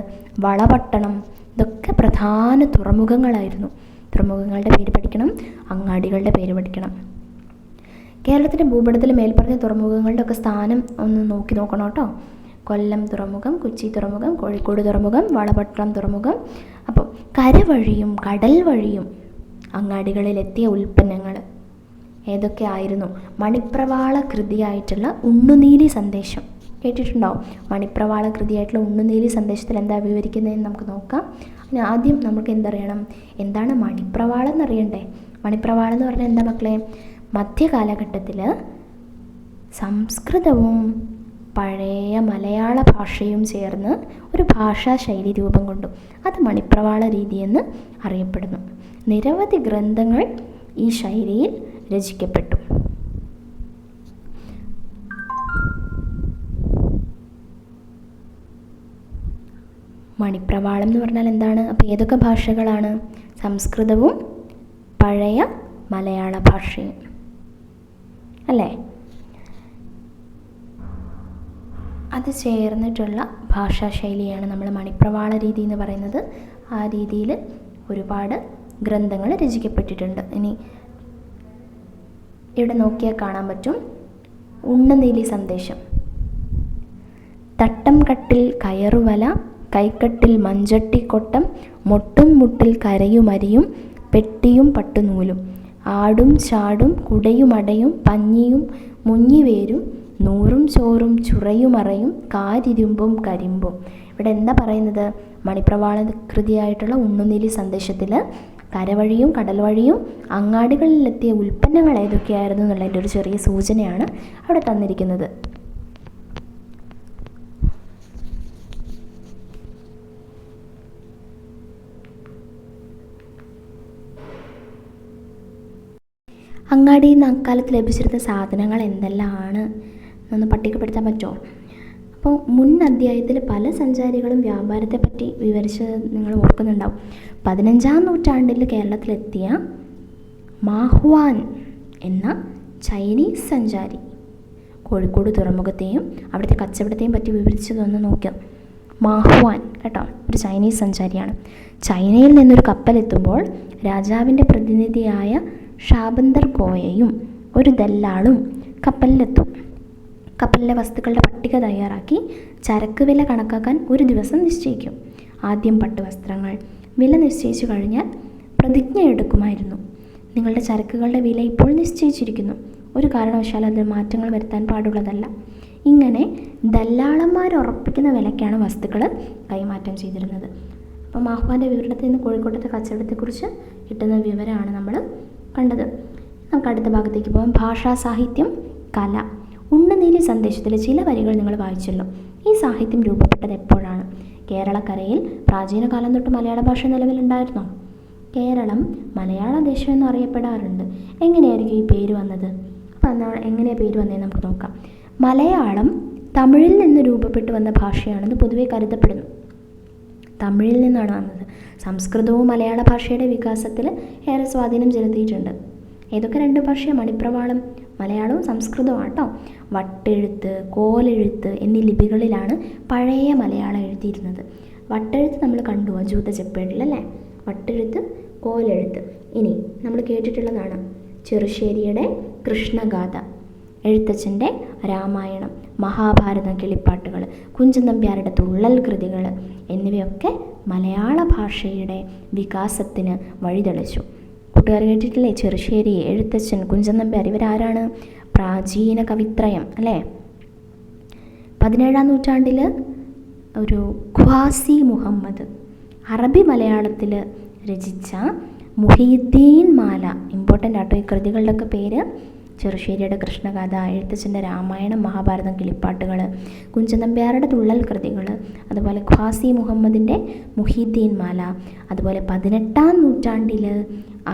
വളപട്ടണം, ഇതൊക്കെ പ്രധാന തുറമുഖങ്ങളായിരുന്നു. തുറമുഖങ്ങളുടെ പേര് പഠിക്കണം, അങ്ങാടികളുടെ പേര് പഠിക്കണം. കേരളത്തിൻ്റെ ഭൂപടത്തിൽ മേൽപ്പറഞ്ഞ തുറമുഖങ്ങളുടെ ഒക്കെ സ്ഥാനം ഒന്ന് നോക്കണം കേട്ടോ. കൊല്ലം തുറമുഖം, കൊച്ചി തുറമുഖം, കോഴിക്കോട് തുറമുഖം, വളപട്ടണം തുറമുഖം. അപ്പോൾ കരവഴിയും കടൽ വഴിയും അങ്ങാടികളിലെത്തിയ ഉൽപ്പന്നങ്ങൾ ഏതൊക്കെ ആയിരുന്നു? മണിപ്രവാള കൃതിയായിട്ടുള്ള ഉണ്ണുനീലി സന്ദേശം കേട്ടിട്ടുണ്ടാവും. മണിപ്രവാള കൃതിയായിട്ടുള്ള ഉണ്ണുനീലി സന്ദേശത്തിൽ എന്താ വിവരിക്കുന്നതെന്ന് നമുക്ക് നോക്കാം. അതിന് ആദ്യം നമുക്ക് എന്തറിയണം? എന്താണ് മണിപ്രവാളം എന്നറിയണ്ടേ? മണിപ്രവാളം എന്ന് പറഞ്ഞാൽ എന്താ മക്കളെ? മധ്യകാലഘട്ടത്തിൽ സംസ്കൃതവും പഴയ മലയാള ഭാഷയും ചേർന്ന് ഒരു ഭാഷാ ശൈലി രൂപം കൊണ്ടു. അത് മണിപ്രവാള രീതിയെന്ന് അറിയപ്പെടുന്നു. നിരവധി ഗ്രന്ഥങ്ങൾ ഈ ശൈലിയിൽ രചിക്കപ്പെട്ടു. മണിപ്രവാളം എന്ന് പറഞ്ഞാൽ എന്താണ്? അപ്പോൾ ഏതൊക്കെ ഭാഷകളാണ്? സംസ്കൃതവും പഴയ മലയാള ഭാഷയും അല്ലേ? അത് ചേർന്നിട്ടുള്ള ഭാഷാശൈലിയാണ് നമ്മൾ മണിപ്രവാള രീതി എന്ന് പറയുന്നത്. ആ രീതിയിൽ ഒരുപാട് ഗ്രന്ഥങ്ങൾ രചിക്കപ്പെട്ടിട്ടുണ്ട്. ഇനി ഇവിടെ നോക്കിയാൽ കാണാൻ പറ്റും ഉണ്ണുനീലി സന്ദേശം. തട്ടം കട്ടിൽ കയറുവല, കൈക്കട്ടിൽ മഞ്ചട്ടിക്കൊട്ടം, മൊട്ടും മുട്ടിൽ കരയുമരിയും പെട്ടിയും പട്ടുനൂലും, ആടും ചാടും കുടയുമടയും പഞ്ഞിയും മുഞ്ഞിവേരും, നൂറും ചോറും ചുറയുമറയും കാരിരുമ്പും കരിമ്പും. ഇവിടെ എന്താ പറയുന്നത്? മണിപ്രവാള കൃതിയായിട്ടുള്ള ഉണ്ണുനീലി സന്ദേശത്തിൽ കരവഴിയും കടൽ വഴിയും അങ്ങാടികളിലെത്തിയ ഉൽപ്പന്നങ്ങൾ ഏതൊക്കെയായിരുന്നു എന്നുള്ളതിൻ്റെ ഒരു ചെറിയ സൂചനയാണ് അവിടെ തന്നിരിക്കുന്നത്. അങ്ങാടിയിൽ നിന്ന് അക്കാലത്ത് ലഭിച്ചിരുന്ന സാധനങ്ങൾ എന്തെല്ലാമാണ് എന്നൊന്ന് പട്ടികപ്പെടുത്താൻ പറ്റുമോ? അപ്പോൾ മുൻ അധ്യായത്തിൽ പല സഞ്ചാരികളും വ്യാപാരത്തെപ്പറ്റി വിവരിച്ച് നിങ്ങൾ ഓർക്കുന്നുണ്ടാവും. 15-ാം നൂറ്റാണ്ടിൽ കേരളത്തിലെത്തിയ മാഹ്വാൻ എന്ന ചൈനീസ് സഞ്ചാരി കോഴിക്കോട് തുറമുഖത്തെയും അവിടുത്തെ കച്ചവടത്തെയും പറ്റി വിവരിച്ചതൊന്ന് നോക്കാം. മാഹ്വാൻ കേട്ടോ, ഒരു ചൈനീസ് സഞ്ചാരിയാണ്. ചൈനയിൽ നിന്നൊരു കപ്പലെത്തുമ്പോൾ രാജാവിൻ്റെ പ്രതിനിധിയായ ഷാബന്ദർ ഗോയയും ഒരു ദല്ലാളും കപ്പലിലെത്തും. കപ്പലിലെ വസ്തുക്കളുടെ പട്ടിക തയ്യാറാക്കി ചരക്ക് വില കണക്കാക്കാൻ ഒരു ദിവസം നിശ്ചയിക്കും. ആദ്യം പട്ടുവസ്ത്രങ്ങൾ. വില നിശ്ചയിച്ചു കഴിഞ്ഞാൽ പ്രതിജ്ഞ എടുക്കുമായിരുന്നു. നിങ്ങളുടെ ചരക്കുകളുടെ വില ഇപ്പോൾ നിശ്ചയിച്ചിരിക്കുന്നു, ഒരു കാരണവശാലും അതിൽ മാറ്റങ്ങൾ വരുത്താൻ പാടുള്ളതല്ല. ഇങ്ങനെ ദല്ലാളന്മാർ ഉറപ്പിക്കുന്ന വിലയ്ക്കാണ് വസ്തുക്കൾ കൈമാറ്റം ചെയ്തിരുന്നത്. അപ്പം മാഹ്വാൻ്റെ വിവരണത്തിൽ നിന്ന് കോഴിക്കോട്ടത്തെ കച്ചവടത്തെക്കുറിച്ച് കിട്ടുന്ന വിവരമാണ് നമ്മൾ കണ്ടത്. നമുക്ക് അടുത്ത ഭാഗത്തേക്ക് പോകാം. ഭാഷാ സാഹിത്യം, കല. ഉണ്ണുനീലി സന്ദേശത്തിലെ ചില വരികൾ നിങ്ങൾ വായിച്ചല്ലോ. ഈ സാഹിത്യം രൂപപ്പെട്ടത് എപ്പോഴാണ്? കേരളക്കരയിൽ പ്രാചീന കാലം തൊട്ട് മലയാള ഭാഷ നിലവിലുണ്ടായിരുന്നോ? കേരളം മലയാള ദേശം എന്നറിയപ്പെടാറുണ്ട്. എങ്ങനെയായിരിക്കും ഈ പേര് വന്നത്? അപ്പം എങ്ങനെയാണ് പേര് വന്നതെന്ന് നമുക്ക് നോക്കാം. മലയാളം തമിഴിൽ നിന്ന് രൂപപ്പെട്ടു വന്ന ഭാഷയാണെന്ന് പൊതുവെ കരുതപ്പെടുന്നു. തമിഴിൽ നിന്നാണ് വന്നത്. സംസ്കൃതവും മലയാള ഭാഷയുടെ വികാസത്തിൽ ഏറെ സ്വാധീനം ചെലുത്തിയിട്ടുണ്ട്. ഏതൊക്കെ രണ്ട് ഭാഷയാണ്? മണിപ്രവാളം മലയാളവും സംസ്കൃതവും ആട്ടോ. വട്ടെഴുത്ത്, കോലെഴുത്ത് എന്നീ ലിപികളിലാണ് പഴയ മലയാളം എഴുതിയിരുന്നത്. വട്ടെഴുത്ത് നമ്മൾ കണ്ടു ജൂത ചെപ്പേടിലല്ലേ? വട്ടെഴുത്ത്, കോലെഴുത്ത്. ഇനി നമ്മൾ കേട്ടിട്ടുള്ളതാണ് ചെറുശ്ശേരിയുടെ കൃഷ്ണഗാഥ, എഴുത്തച്ഛൻ്റെ രാമായണം, മഹാഭാരതം, കിളിപ്പാട്ടുകൾ, കുഞ്ചൻ നമ്പ്യാരുടെ തുള്ളൽ കൃതികൾ എന്നിവയൊക്കെ മലയാള ഭാഷയുടെ വികാസത്തിന് വഴിതെളിച്ചു. കൂട്ടുകാർ കേട്ടിട്ടില്ലേ? ചെറുശ്ശേരി, എഴുത്തച്ഛൻ, കുഞ്ചൻ നമ്പ്യാർ, ഇവരാരാണ്? പ്രാചീന കവിത്രയം അല്ലേ? 17-ാം നൂറ്റാണ്ടിൽ ഒരു ഖ്വാസി മുഹമ്മദ് അറബി മലയാളത്തിൽ രചിച്ച മുഹീദ്ദീൻ മാല, ഇമ്പോർട്ടൻ്റ് ആട്ടോ ഈ കൃതികളുടെയൊക്കെ പേര്. ചെറുശ്ശേരിയുടെ കൃഷ്ണഗാഥ, എഴുത്തച്ഛൻ്റെ രാമായണം, മഹാഭാരതം, കിളിപ്പാട്ടുകൾ, കുഞ്ചൻ നമ്പ്യാരുടെ തുള്ളൽ കൃതികൾ, അതുപോലെ ഖ്വാസി മുഹമ്മദിൻ്റെ മുഹീദ്ദീൻ മാല, അതുപോലെ 18-ാം നൂറ്റാണ്ടിൽ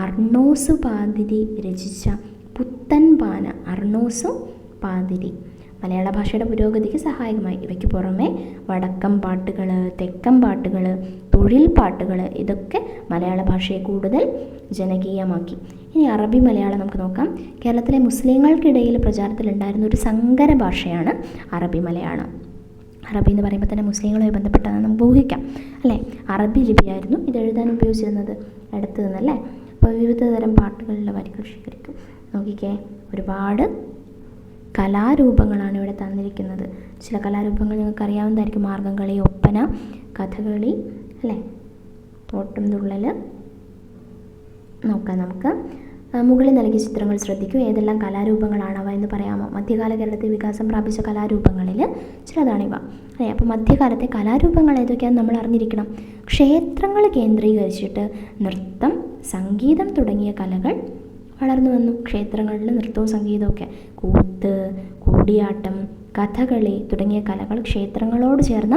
അർണോസ് പാതിരി രചിച്ച പുത്തൻ പാന, അർണോസ് പാതിരി മലയാള ഭാഷയുടെ പുരോഗതിക്ക് സഹായകമായി. ഇവയ്ക്ക് പുറമെ വടക്കം പാട്ടുകൾ, തെക്കം പാട്ടുകൾ, തൊഴിൽ പാട്ടുകൾ ഇതൊക്കെ മലയാള ഭാഷയെ കൂടുതൽ ജനകീയമാക്കി. ഇനി അറബി മലയാളം നമുക്ക് നോക്കാം. കേരളത്തിലെ മുസ്ലിങ്ങൾക്കിടയിൽ പ്രചാരത്തിലുണ്ടായിരുന്ന ഒരു സങ്കര ഭാഷയാണ് അറബി മലയാളം. അറബി എന്ന് പറയുമ്പോൾ തന്നെ മുസ്ലിങ്ങളുമായി ബന്ധപ്പെട്ടതാണ് നമുക്ക് ഊഹിക്കാം അല്ലേ? അറബി ലിപിയായിരുന്നു ഇത് എഴുതാൻ ഉപയോഗിച്ചിരുന്നത് അടുത്ത് നിന്നല്ലേ. അപ്പോൾ വിവിധ തരം പാട്ടുകളിലെ വരികൾ ശേഖരിക്കും. നോക്കിക്കേ, ഒരുപാട് കലാരൂപങ്ങളാണ് ഇവിടെ തന്നിരിക്കുന്നത്. ചില കലാരൂപങ്ങൾ നിങ്ങൾക്ക് അറിയാവുന്നതായിരിക്കും. മാർഗ്ഗംകളി, ഒപ്പന, കഥകളി അല്ലേ, ഓട്ടം തുള്ളൽ. നോക്കാം നമുക്ക്. മുകളിൽ നൽകിയ ചിത്രങ്ങൾ ശ്രദ്ധിക്കൂ. ഏതെല്ലാം കലാരൂപങ്ങളാണവ എന്ന് പറയാമോ? മധ്യകാല കേരളത്തിൽ വികാസം പ്രാപിച്ച കലാരൂപങ്ങളിൽ ചിലതാണിവ അല്ലേ. അപ്പോൾ മധ്യകാലത്തെ കലാരൂപങ്ങൾ ഏതൊക്കെയാണെന്ന് നമ്മൾ അറിഞ്ഞിരിക്കണം. ക്ഷേത്രങ്ങൾ കേന്ദ്രീകരിച്ചിട്ട് നൃത്തം, സംഗീതം തുടങ്ങിയ കലകൾ വളർന്നു വന്നു. ക്ഷേത്രങ്ങളിൽ നൃത്തവും സംഗീതമൊക്കെ, കൂത്ത്, കൂടിയാട്ടം, കഥകളി തുടങ്ങിയ കലകൾ ക്ഷേത്രങ്ങളോട് ചേർന്ന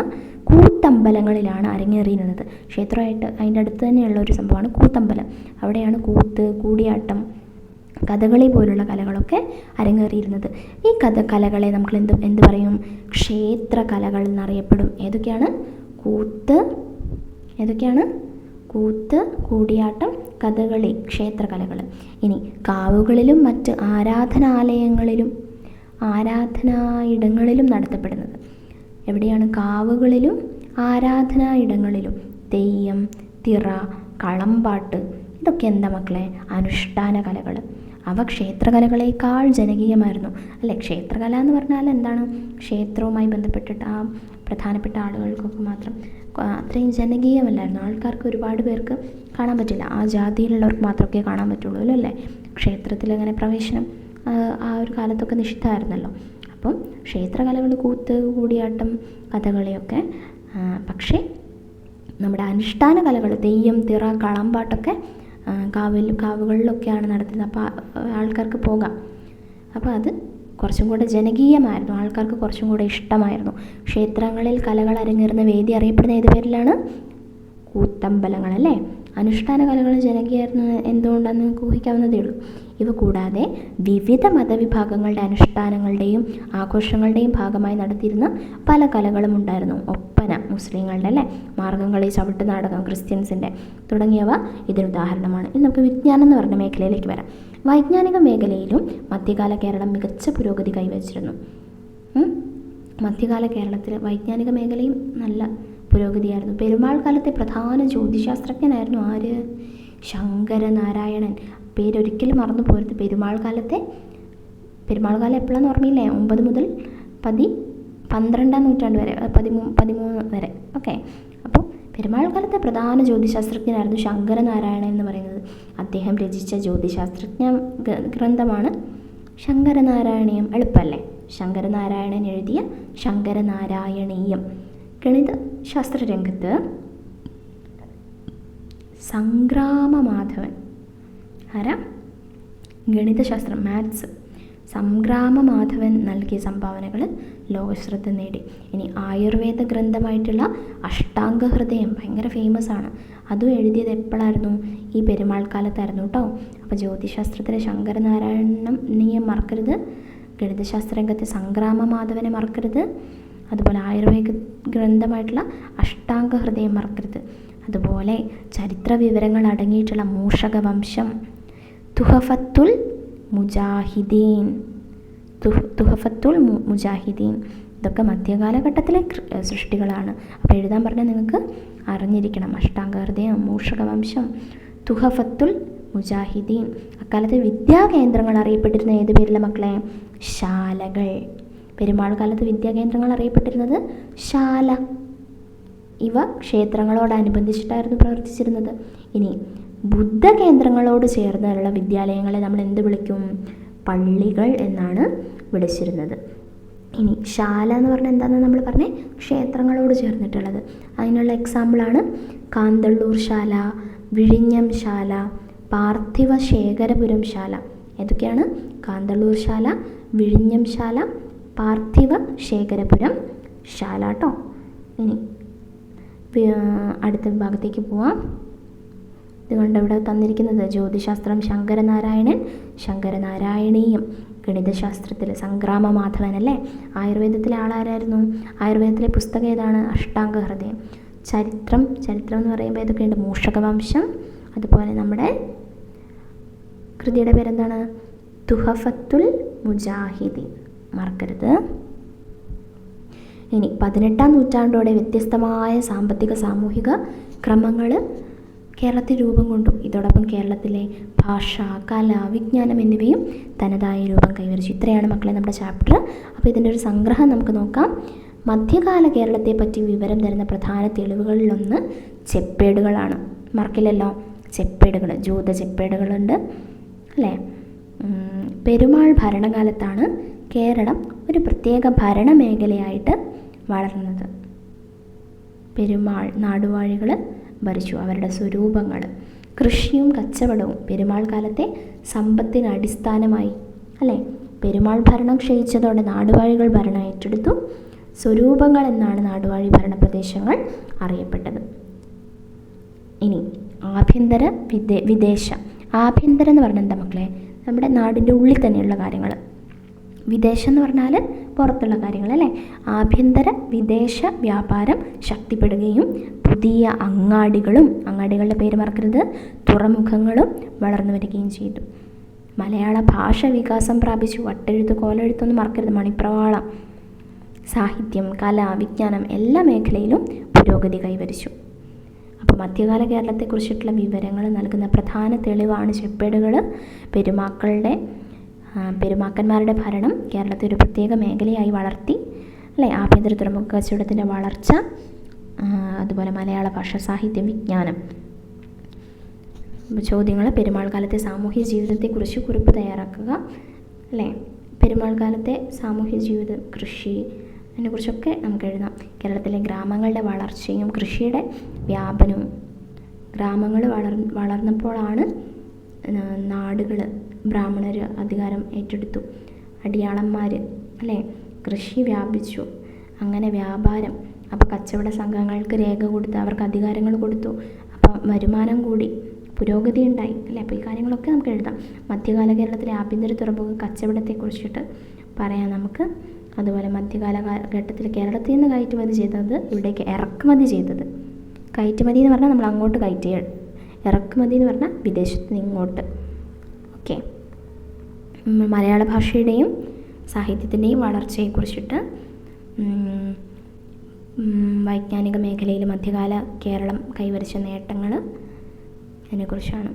കൂത്തമ്പലങ്ങളിലാണ് അരങ്ങേറിയിരുന്നത്. ക്ഷേത്രമായിട്ട് അതിൻ്റെ അടുത്ത് തന്നെയുള്ള ഒരു സംഭവമാണ് കൂത്തമ്പലം. അവിടെയാണ് കൂത്ത്, കൂടിയാട്ടം, കഥകളി പോലുള്ള കലകളൊക്കെ അരങ്ങേറിയിരുന്നത്. ഈ കലകളെ നമ്മൾ എന്ത് പറയും? ക്ഷേത്ര കലകൾ എന്നറിയപ്പെടും. ഏതൊക്കെയാണ്? കൂത്ത്, കൂടിയാട്ടം, കഥകളി, ക്ഷേത്രകലകൾ. ഇനി കാവുകളിലും മറ്റ് ആരാധനായിടങ്ങളിലും നടത്തപ്പെടുന്നത് എവിടെയാണ്? കാവുകളിലും ആരാധനായിടങ്ങളിലും. തെയ്യം, തിറ, കളംപാട്ട് ഇതൊക്കെ എന്താ മക്കളെ? അനുഷ്ഠാന കലകൾ. അവ ക്ഷേത്രകലകളേക്കാൾ ജനകീയമായിരുന്നു അല്ലേ? ക്ഷേത്രകല എന്ന് പറഞ്ഞാൽ എന്താണ്? ക്ഷേത്രവുമായി ബന്ധപ്പെട്ടിട്ട് ആ പ്രധാനപ്പെട്ട ആളുകൾക്കൊക്കെ മാത്രം, അത്രയും ജനകീയമല്ലായിരുന്നു. ആൾക്കാർക്ക് ഒരുപാട് പേർക്ക് കാണാൻ പറ്റില്ല. ആ ജാതിയിലുള്ളവർക്ക് മാത്രമേ കാണാൻ പറ്റുള്ളൂ അല്ലേ? ക്ഷേത്രത്തിൽ അങ്ങനെ പ്രവേശനം ആ ഒരു കാലത്തൊക്കെ നിഷിദ്ധമായിരുന്നല്ലോ. അപ്പം ക്ഷേത്രകലകൾ, കൂത്ത്, കൂടിയാട്ടം, കഥകളിയൊക്കെ. പക്ഷേ നമ്മുടെ അനുഷ്ഠാന കലകൾ, തെയ്യം, തിറ, കളംപാട്ടൊക്കെ കാവുകളിലൊക്കെയാണ് നടത്തുന്നത്. അപ്പോൾ ആൾക്കാർക്ക് പോകാം. അപ്പോൾ അത് കുറച്ചും കൂടെ ജനകീയമായിരുന്നു, ആൾക്കാർക്ക് കുറച്ചും കൂടെ ഇഷ്ടമായിരുന്നു. ക്ഷേത്രങ്ങളിൽ കലകൾ അരങ്ങേറുന്ന വേദി അറിയപ്പെടുന്ന ഏത് പേരിലാണ്? കൂത്തമ്പലങ്ങളല്ലേ. അനുഷ്ഠാന കലകൾ ജനകീയമായിരുന്നു എന്തുകൊണ്ടാണെന്ന് നിങ്ങൾക്ക് ഊഹിക്കാവുന്നതേ ഉള്ളൂ. ഇവ കൂടാതെ വിവിധ മതവിഭാഗങ്ങളുടെ അനുഷ്ഠാനങ്ങളുടെയും ആഘോഷങ്ങളുടെയും ഭാഗമായി നടത്തിയിരുന്ന പല കലകളും ഉണ്ടായിരുന്നു. ഒപ്പന മുസ്ലിങ്ങളുടെ അല്ലേ, മാർഗ്ഗംകളി, ചവിട്ട് നാടകം ക്രിസ്ത്യൻസിൻ്റെ തുടങ്ങിയവ ഇതിനുദാഹരണമാണ്. ഇനി നമുക്ക് വിജ്ഞാനം എന്ന് പറഞ്ഞ മേഖലയിലേക്ക് വരാം. വൈജ്ഞാനിക മേഖലയിലും മധ്യകാല കേരളം മികച്ച പുരോഗതി കൈവരിച്ചിരുന്നു. മധ്യകാല കേരളത്തിൽ വൈജ്ഞാനിക മേഖലയും നല്ല പുരോഗതിയായിരുന്നു. പെരുമാൾ കാലത്തെ പ്രധാന ജ്യോതിശാസ്ത്രജ്ഞനായിരുന്നു ആര്? ശങ്കരനാരായണൻ. പേരൊരിക്കലും മറന്നു പോരുത്. പെരുമാൾ കാലത്തെ പെരുമാൾ കാലം എപ്പോഴാണെന്ന് ഓർമ്മയില്ലേ? 9 മുതൽ 12-ാം നൂറ്റാണ്ട് വരെ, 13 വരെ. ഓക്കെ. അപ്പോൾ പെരുമാൾ കാലത്തെ പ്രധാന ജ്യോതിശാസ്ത്രജ്ഞനായിരുന്നു ശങ്കരനാരായണൻ എന്ന് പറയുന്നത്. അദ്ദേഹം രചിച്ച ജ്യോതിശാസ്ത്രജ്ഞ ഗ്രന്ഥമാണ് ശങ്കരനാരായണീയം. എളുപ്പമല്ലേ? ശങ്കരനാരായണൻ എഴുതിയ ശങ്കരനാരായണീയം. ഗണിത ശാസ്ത്രരംഗത്ത് സംഗ്രാമമാധവൻ, ആരാ? ഗണിതശാസ്ത്രം, മാത്സ്. സംഗ്രാമമാധവൻ നൽകിയ സംഭാവനകൾ ലോകശ്രദ്ധ നേടി. ഇനി ആയുർവേദ ഗ്രന്ഥമായിട്ടുള്ള അഷ്ടാംഗഹൃദയം ഭയങ്കര ഫേമസ് ആണ്. അതും എഴുതിയത് എപ്പോഴായിരുന്നു? ഈ പെരുമാൾ കാലത്തായിരുന്നു കേട്ടോ. അപ്പോൾ ജ്യോതിശാസ്ത്രത്തിലെ ശങ്കരനാരായണീയം മറക്കരുത്, ഗണിതശാസ്ത്ര രംഗത്തെ സംഗ്രാമമാധവനെ മറക്കരുത്, അതുപോലെ ആയുർവേദ ഗ്രന്ഥമായിട്ടുള്ള അഷ്ടാംഗഹൃദയം മറക്കരുത്. അതുപോലെ ചരിത്ര വിവരങ്ങൾ അടങ്ങിയിട്ടുള്ള മൂഷകവംശം, തുഹഫത്തുൽ മുജാഹിദീൻ, തുഹഫത്തുൽ മുജാഹിദീൻ, ഇതൊക്കെ മധ്യകാലഘട്ടത്തിലെ സൃഷ്ടികളാണ്. അപ്പോൾ എഴുതാൻ പറഞ്ഞാൽ നിങ്ങൾക്ക് അറിഞ്ഞിരിക്കണം. അഷ്ടാംഗഹൃദയം, മൂഷകവംശം, തുഹഫത്തുൽ മുജാഹിദീൻ. അക്കാലത്തെ വിദ്യാകേന്ദ്രങ്ങൾ അറിയപ്പെട്ടിരുന്ന ഏത് പേരിലെ മക്കളെ? ശാലകൾ. പെരുമാൾ കാലത്ത് വിദ്യാകേന്ദ്രങ്ങൾ അറിയപ്പെട്ടിരുന്നത് ശാല. ഇവ ക്ഷേത്രങ്ങളോടനുബന്ധിച്ചിട്ടായിരുന്നു പ്രവർത്തിച്ചിരുന്നത്. ഇനി ബുദ്ധകേന്ദ്രങ്ങളോട് ചേർന്നുള്ള വിദ്യാലയങ്ങളെ നമ്മൾ എന്ത് വിളിക്കും? പള്ളികൾ എന്നാണ് വിളിച്ചിരുന്നത്. ഇനി ശാല എന്ന് പറഞ്ഞാൽ എന്താണെന്ന് നമ്മൾ പറഞ്ഞേ? ക്ഷേത്രങ്ങളോട് ചേർന്നിട്ടുള്ളത്. അതിനുള്ള എക്സാമ്പിളാണ് കാന്തള്ളൂർ ശാല, വിഴിഞ്ഞം ശാല, പാർത്ഥിവ ശേഖരപുരം ശാല. ഏതൊക്കെയാണ്? കാന്തള്ളൂർ ശാല, വിഴിഞ്ഞം ശാല, പാർത്ഥിവ ശേഖരപുരം ശാല കേട്ടോ. ഇനി അടുത്ത ഭാഗത്തേക്ക് പോവാം. ഇതുകൊണ്ട് ഇവിടെ തന്നിരിക്കുന്നത് ജ്യോതിശാസ്ത്രം ശങ്കരനാരായണൻ, ശങ്കരനാരായണീയം. ഗണിതശാസ്ത്രത്തിൽ സംഗ്രാമമാധവൻ അല്ലേ? ആയുർവേദത്തിലെ ആളാരായിരുന്നു? ആയുർവേദത്തിലെ പുസ്തകം ഏതാണ്? അഷ്ടാംഗഹൃദയം. ചരിത്രം എന്ന് പറയുമ്പോൾ ഏതൊക്കെയുണ്ട്? മൂഷകവംശം. അതുപോലെ നമ്മുടെ കൃതിയുടെ പേരെന്താണ്? തുഹഫത്തുൽ മുജാഹിദീൻ, മറക്കരുത്. ഇനി 18-ാം നൂറ്റാണ്ടോടെ വ്യത്യസ്തമായ സാമ്പത്തിക സാമൂഹിക ക്രമങ്ങൾ കേരളത്തിൽ രൂപം കൊണ്ടു. ഇതോടൊപ്പം കേരളത്തിലെ ഭാഷ, കല, വിജ്ഞാനം എന്നിവയും തനതായ രൂപം കൈവരിച്ചു. ഇത്രയാണ് മക്കളെ നമ്മുടെ ചാപ്റ്റർ. അപ്പോൾ ഇതിൻ്റെ ഒരു സംഗ്രഹം നമുക്ക് നോക്കാം. മധ്യകാല കേരളത്തെ പറ്റി വിവരം തരുന്ന പ്രധാന തെളിവുകളിലൊന്ന് ചെപ്പേടുകളാണ്. മറക്കില്ലല്ലോ, ചെപ്പേടുകൾ, ജൂത ചെപ്പേടുകളുണ്ട് അല്ലേ? പെരുമാൾ ഭരണകാലത്താണ് കേരളം ഒരു പ്രത്യേക ഭരണമേഖലയായിട്ട് വളർന്നത്. പെരുമാൾ നാടുവാഴികൾ ഭരിച്ചു. അവരുടെ സ്വരൂപങ്ങൾ, കൃഷിയും കച്ചവടവും പെരുമാൾ കാലത്തെ സമ്പത്തിന് അടിസ്ഥാനമായി അല്ലേ? പെരുമാൾ ഭരണം ക്ഷയിച്ചതോടെ നാടുവാഴികൾ ഭരണം ഏറ്റെടുത്തു. സ്വരൂപങ്ങൾ എന്നാണ് നാടുവാഴി ഭരണ പ്രദേശങ്ങൾ അറിയപ്പെട്ടത്. ഇനി ആഭ്യന്തര വിദേശ. ആഭ്യന്തരം എന്ന് പറഞ്ഞാൽ എന്താ മക്കളെ? നമ്മുടെ നാടിൻ്റെ ഉള്ളിൽ തന്നെയുള്ള കാര്യങ്ങൾ. വിദേശം എന്ന് പറഞ്ഞാൽ പുറത്തുള്ള കാര്യങ്ങൾ അല്ലേ? ആഭ്യന്തര വിദേശ വ്യാപാരം ശക്തിപ്പെടുകയും പുതിയ അങ്ങാടികളുടെ പേര് മറക്കരുത്, തുറമുഖങ്ങളും വളർന്നു വരികയും ചെയ്തു. മലയാള ഭാഷ വികാസം പ്രാപിച്ചു. വട്ടെഴുത്ത്, കോലെഴുത്തൊന്നും മറക്കരുത്, മണിപ്രവാളം. സാഹിത്യം, കല, വിജ്ഞാനം എല്ലാ മേഖലയിലും പുരോഗതി കൈവരിച്ചു. അപ്പോൾ മധ്യകാല കേരളത്തെക്കുറിച്ചിട്ടുള്ള വിവരങ്ങൾ നൽകുന്ന പ്രധാന തെളിവാണ് ചെപ്പേടുകൾ. പെരുമാക്കന്മാരുടെ ഭരണം കേരളത്തെ ഒരു പ്രത്യേക മേഖലയായി വളർത്തി അല്ലേ? ആഭ്യന്തര തുറമുഖ കച്ചവടത്തിൻ്റെ വളർച്ച, അതുപോലെ മലയാള ഭാഷ, സാഹിത്യം, വിജ്ഞാനം. ചോദ്യങ്ങൾ: പെരുമാൾ കാലത്തെ സാമൂഹ്യ ജീവിതത്തെക്കുറിച്ച് കുറിപ്പ് തയ്യാറാക്കുക അല്ലേ? പെരുമാൾ കാലത്തെ സാമൂഹ്യ ജീവിതം, കൃഷി, അതിനെക്കുറിച്ചൊക്കെ നമുക്ക് എഴുതാം. കേരളത്തിലെ ഗ്രാമങ്ങളുടെ വളർച്ചയും കൃഷിയുടെ വ്യാപനവും. ഗ്രാമങ്ങൾ വളർന്നപ്പോഴാണ് നാടുകൾ, ബ്രാഹ്മണർ അധികാരം ഏറ്റെടുത്തു. അടിയാളന്മാർ അല്ലേ? കൃഷി വ്യാപിച്ചു. അങ്ങനെ വ്യാപാരം. അപ്പോൾ കച്ചവട സംഘങ്ങൾക്ക് രേഖ കൊടുത്ത് അവർക്ക് അധികാരങ്ങൾ കൊടുത്തു. അപ്പം വരുമാനം കൂടി, പുരോഗതി ഉണ്ടായി അല്ലേ? അപ്പോൾ ഈ കാര്യങ്ങളൊക്കെ നമുക്ക് എഴുതാം. മധ്യകാല കേരളത്തിലെ ആഭ്യന്തര തുറമുഖ കച്ചവടത്തെക്കുറിച്ചിട്ട് പറയാം നമുക്ക്. അതുപോലെ മധ്യകാല ഘട്ടത്തിൽ കേരളത്തിൽ നിന്ന് കയറ്റുമതി ചെയ്തത് ഇവിടേക്ക് ഇറക്കുമതി ചെയ്തത്. കയറ്റുമതി എന്ന് പറഞ്ഞാൽ നമ്മൾ അങ്ങോട്ട് കയറ്റുക, ഇറക്കുമതി എന്ന് പറഞ്ഞാൽ വിദേശത്ത് നിന്ന് ഇങ്ങോട്ട്. ഓക്കെ. മലയാള ഭാഷയുടെയും സാഹിത്യത്തിൻ്റെയും വളർച്ചയെക്കുറിച്ചിട്ട്, വൈജ്ഞാനിക മേഖലയിൽ മധ്യകാല കേരളം കൈവരിച്ച നേട്ടങ്ങൾ, അതിനെക്കുറിച്ചാണ്.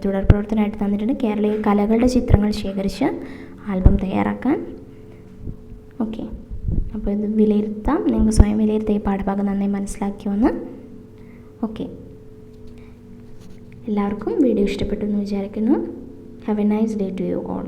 തുടർ പ്രവർത്തനമായിട്ട് തന്നിട്ടുണ്ട്. കേരളീയ കലകളുടെ ചിത്രങ്ങൾ ശേഖരിച്ച് ആൽബം തയ്യാറാക്കാൻ. ഓക്കെ, അപ്പോൾ ഇത് വിലയിരുത്താം, നിങ്ങൾ സ്വയം വിലയിരുത്തിയ ഈ പാഠഭാഗം നന്നായി മനസ്സിലാക്കിയോന്ന്. ഓക്കെ, എല്ലാവർക്കും വീഡിയോ ഇഷ്ടപ്പെട്ടു എന്ന് വിചാരിക്കുന്നു. Have a nice day to you all.